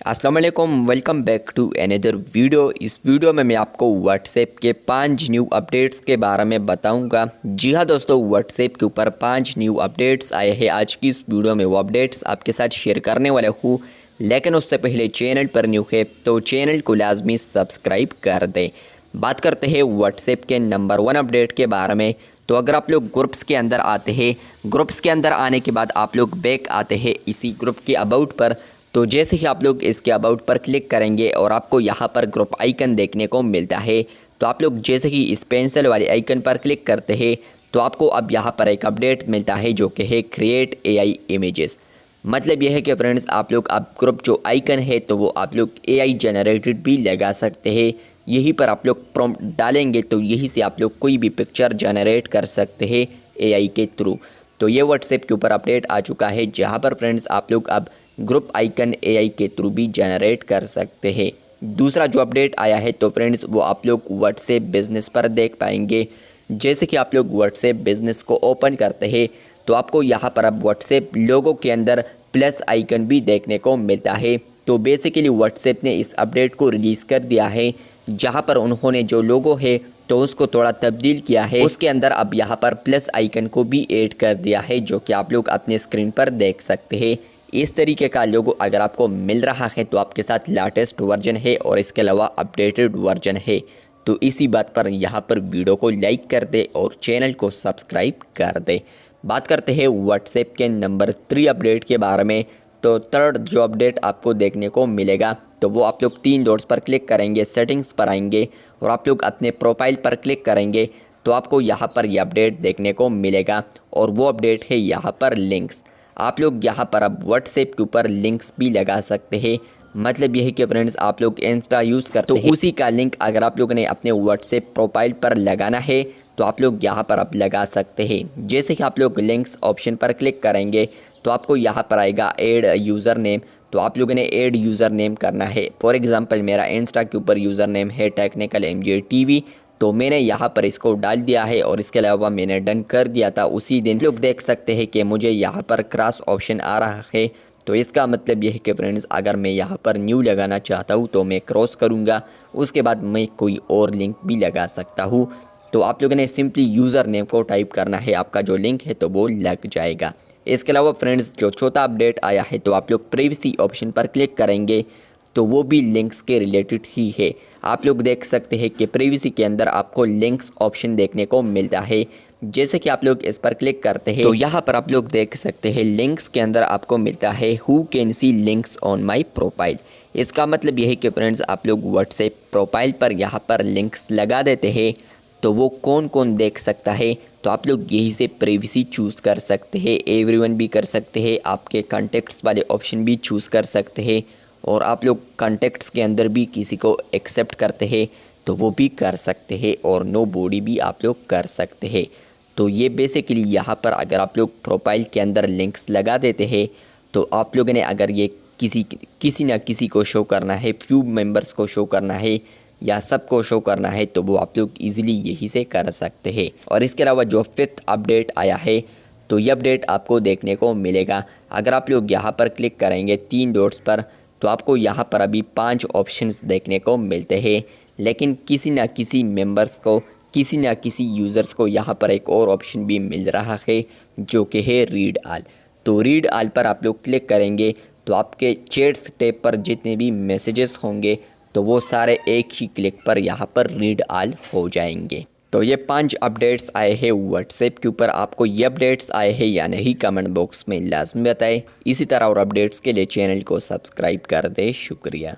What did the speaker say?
अस्सलाम वालेकुम, welcome back to another video. इस वीडियो में मैं आपको व्हाट्सएप के 5 न्यू अपडेट्स के बारे में बताऊंगा। जी हाँ दोस्तों, व्हाट्सएप के ऊपर 5 न्यू अपडेट्स आए हैं। आज की इस वीडियो में वो अपडेट्स आपके साथ शेयर करने वाला हूँ, लेकिन उससे पहले चैनल पर न्यू है तो चैनल को लाजमी सब्सक्राइब कर दें। बात करते हैं व्हाट्सएप के नंबर 1 अपडेट के बारे में। तो अगर आप लोग ग्रुप्स के अंदर आते हैं, ग्रुप्स के अंदर आने के बाद आप लोग बैक आते हैं इसी ग्रुप के अबाउट पर। तो जैसे ही आप लोग इसके अबाउट पर क्लिक करेंगे और आपको यहाँ पर ग्रुप आइकन देखने को मिलता है, तो आप लोग जैसे ही इस पेंसिल वाले आइकन पर क्लिक करते हैं तो आपको अब यहाँ पर एक अपडेट मिलता है जो कि है क्रिएट एआई इमेजेस। मतलब यह है कि फ्रेंड्स, आप लोग अब ग्रुप जो आइकन है तो वो आप लोग एआई जनरेटेड भी लगा सकते हैं। यहीं पर आप लोग प्रॉम्प्ट डालेंगे तो यहीं से आप लोग कोई भी पिक्चर जनरेट कर सकते हैं एआई के थ्रू। तो ये व्हाट्सएप के ऊपर अपडेट आ चुका है, जहाँ पर फ्रेंड्स आप लोग अब ग्रुप आइकन एआई के थ्रू भी जनरेट कर सकते हैं। दूसरा जो अपडेट आया है तो फ्रेंड्स वो आप लोग व्हाट्सएप बिजनेस पर देख पाएंगे। जैसे कि आप लोग व्हाट्सएप बिजनेस को ओपन करते हैं तो आपको यहाँ पर अब व्हाट्सएप लोगो के अंदर प्लस आइकन भी देखने को मिलता है। तो बेसिकली व्हाट्सएप ने इस अपडेट को रिलीज़ कर दिया है, जहाँ पर उन्होंने जो लोगो है तो उसको थोड़ा तब्दील किया है। उसके अंदर अब यहाँ पर प्लस आइकन को भी ऐड कर दिया है, जो कि आप लोग अपने स्क्रीन पर देख सकते हैं। इस तरीके का लोगो अगर आपको मिल रहा है तो आपके साथ लेटेस्ट वर्जन है और इसके अलावा अपडेटेड वर्जन है। तो इसी बात पर यहाँ पर वीडियो को लाइक कर दे और चैनल को सब्सक्राइब कर दे। बात करते हैं व्हाट्सएप के नंबर 3 अपडेट के बारे में। तो थर्ड जो अपडेट आपको देखने को मिलेगा तो वो आप लोग 3 डॉट्स पर क्लिक करेंगे, सेटिंग्स पर आएंगे और आप लोग अपने प्रोफाइल पर क्लिक करेंगे तो आपको यहाँ पर यह अपडेट देखने को मिलेगा। और वो अपडेट है यहाँ पर लिंक्स। आप लोग यहाँ पर अब व्हाट्सएप के ऊपर लिंक्स भी लगा सकते हैं। मतलब यह है कि फ्रेंड्स, आप लोग इंस्टा यूज़ करते हैं तो उसी का लिंक अगर आप लोगों ने अपने व्हाट्सएप प्रोफाइल पर लगाना है तो आप लोग यहाँ पर अब लगा सकते हैं। जैसे कि आप लोग लिंक्स ऑप्शन पर क्लिक करेंगे तो आपको यहाँ पर आएगा ऐड यूज़र नेम। तो आप लोगों ने ऐड यूज़र नेम करना है। फॉर एग्जांपल मेरा इंस्टा के ऊपर यूज़र नेम है टेक्निकल एमजे टीवी, तो मैंने यहाँ पर इसको डाल दिया है और इसके अलावा मैंने डन कर दिया था उसी दिन। लोग देख सकते हैं कि मुझे यहाँ पर क्रॉस ऑप्शन आ रहा है। तो इसका मतलब यह है कि फ्रेंड्स, अगर मैं यहाँ पर न्यू लगाना चाहता हूँ तो मैं क्रॉस करूँगा, उसके बाद मैं कोई और लिंक भी लगा सकता हूँ। तो आप लोगों ने सिंपली यूज़र नेम को टाइप करना है, आपका जो लिंक है तो वो लग जाएगा। इसके अलावा फ्रेंड्स, जो चौथा अपडेट आया है तो आप लोग प्राइवेसी ऑप्शन पर क्लिक करेंगे तो वो भी लिंक्स के रिलेटेड ही है। आप लोग देख सकते हैं कि प्राइवेसी के अंदर आपको लिंक्स ऑप्शन देखने को मिलता है। जैसे कि आप लोग इस पर क्लिक करते हैं तो यहाँ पर आप लोग देख सकते हैं लिंक्स के अंदर आपको मिलता है who can see links on my profile. इसका मतलब यह है कि फ्रेंड्स, आप लोग व्हाट्सएप प्रोफाइल पर यहाँ पर लिंक्स लगा देते हैं तो वो कौन कौन देख सकता है। तो आप लोग यही से प्राइवेसी चूज़ कर सकते हैं, एवरीवन भी कर सकते हैं, आपके कॉन्टेक्ट्स वाले ऑप्शन भी चूज़ कर सकते हैं और आप लोग कॉन्टेक्ट्स के अंदर भी किसी को एक्सेप्ट करते हैं तो वो भी कर सकते हैं और नो बॉडी भी आप लोग कर सकते हैं। तो ये बेसिकली यहाँ पर अगर आप लोग प्रोफाइल के अंदर लिंक्स लगा देते हैं तो आप लोगों ने अगर ये किसी ना किसी को शो करना है, फ्यू मेंबर्स को शो करना है या सबको शो करना है तो वो आप लोग इजीली यही से कर सकते हैं। और इसके अलावा जो 5th अपडेट आया है तो ये अपडेट आपको देखने को मिलेगा। अगर आप लोग यहाँ पर क्लिक करेंगे 3 डॉट्स पर तो आपको यहाँ पर अभी 5 ऑप्शंस देखने को मिलते हैं, लेकिन किसी ना किसी मेंबर्स को, किसी ना किसी यूज़र्स को यहाँ पर एक और ऑप्शन भी मिल रहा है जो कि है रीड ऑल। तो रीड ऑल पर आप लोग क्लिक करेंगे तो आपके चैट्स टैब पर जितने भी मैसेजेस होंगे तो वो सारे एक ही क्लिक पर यहाँ पर रीड ऑल हो जाएंगे। तो ये 5 अपडेट्स आए हैं व्हाट्सएप के ऊपर। आपको ये अपडेट्स आए हैं या नहीं कमेंट बॉक्स में लाजमी बताएं। इसी तरह और अपडेट्स के लिए चैनल को सब्सक्राइब कर दें। शुक्रिया।